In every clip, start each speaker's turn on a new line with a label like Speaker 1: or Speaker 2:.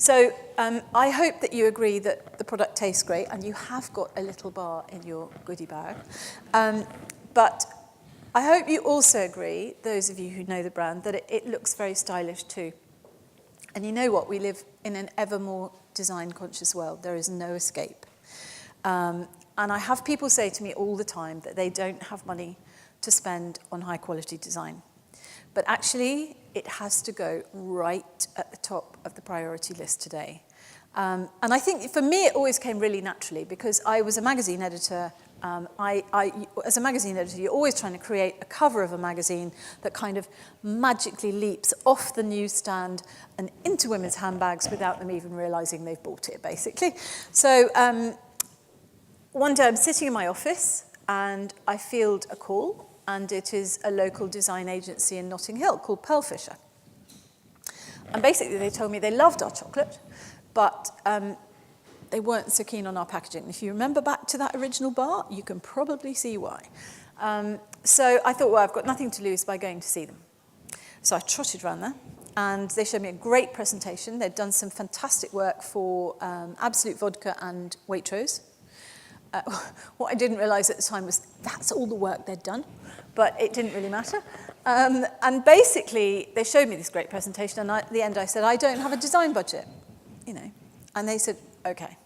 Speaker 1: So I hope that you agree that the product tastes great, and you have got a little bar in your goodie bag. But I hope you also agree, those of you who know the brand, that it looks very stylish too. And you know what? We live in an ever more design-conscious world. There is no escape. And I have people say to me all the time that they don't have money to spend on high-quality design. But actually, it has to go right at the top of the priority list today. And I think for me, it always came really naturally because I was a magazine editor. As a magazine editor, you're always trying to create a cover of a magazine that kind of magically leaps off the newsstand and into women's handbags without them even realizing they've bought it, basically. So one day I'm sitting in my office and I field a call, and it is a local design agency in Notting Hill called Pearl Fisher. And basically they told me they loved our chocolate, but they weren't so keen on our packaging. If you remember back to that original bar, you can probably see why. So I thought, well, I've got nothing to lose by going to see them. So I trotted around there, and they showed me a great presentation. They'd done some fantastic work for Absolute Vodka and Waitrose. What I didn't realise at the time was that's all the work they'd done, but it didn't really matter. And basically, they showed me this great presentation, and at the end I said, I don't have a design budget, you know. And they said, okay,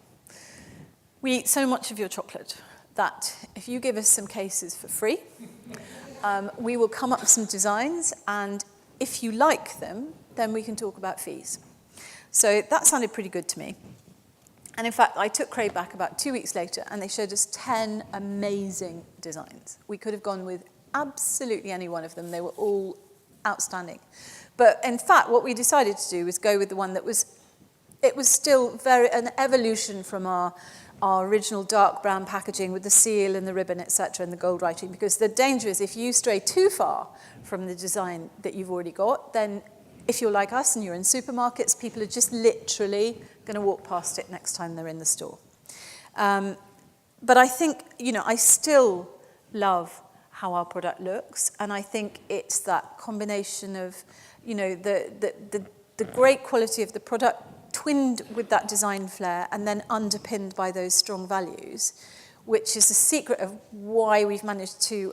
Speaker 1: we eat so much of your chocolate that if you give us some cases for free, we will come up with some designs, and if you like them, then we can talk about fees. So that sounded pretty good to me. And in fact, I took Craig back about 2 weeks later, and they showed us 10 amazing designs. We could have gone with absolutely any one of them. They were all outstanding. But in fact, what we decided to do was go with the one that was, it was still an evolution from our original dark brown packaging with the seal and the ribbon, etc., and the gold writing, because the danger is if you stray too far from the design that you've already got, then if you're like us and you're in supermarkets, people are just literally going to walk past it next time they're in the store. But I think, you know, I still love how our product looks, and I think it's that combination of, you know, the great quality of the product twinned with that design flair and then underpinned by those strong values, which is the secret of why we've managed to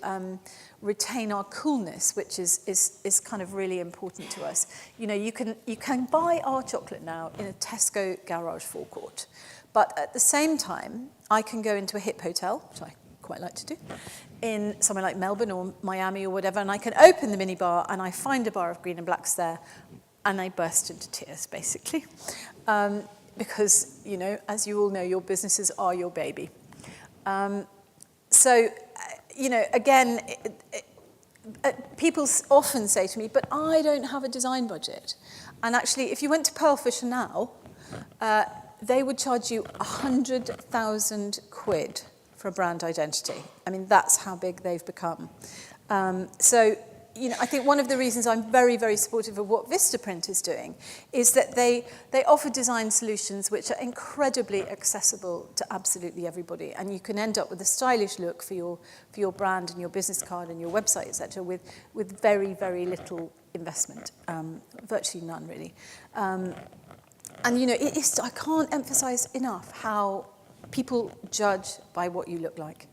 Speaker 1: retain our coolness, which is kind of really important to us. You know, you can buy our chocolate now in a Tesco garage forecourt, but at the same time, I can go into a hip hotel, which I quite like to do, in somewhere like Melbourne or Miami or whatever, and I can open the minibar and I find a bar of green and blacks there, and I burst into tears, basically. Because, you know, as you all know, your businesses are your baby. So, you know, again, people often say to me, but I don't have a design budget. And actually, if you went to Pearl Fisher now, they would charge you 100,000 quid for a brand identity. I mean, that's how big they've become. So, you know, I think one of the reasons I'm very, very supportive of what Vistaprint is doing is that they offer design solutions which are incredibly accessible to absolutely everybody, and you can end up with a stylish look for your brand and your business card and your website, etc., with very, very little investment, virtually none, really. And you know, I can't emphasize enough how people judge by what you look like.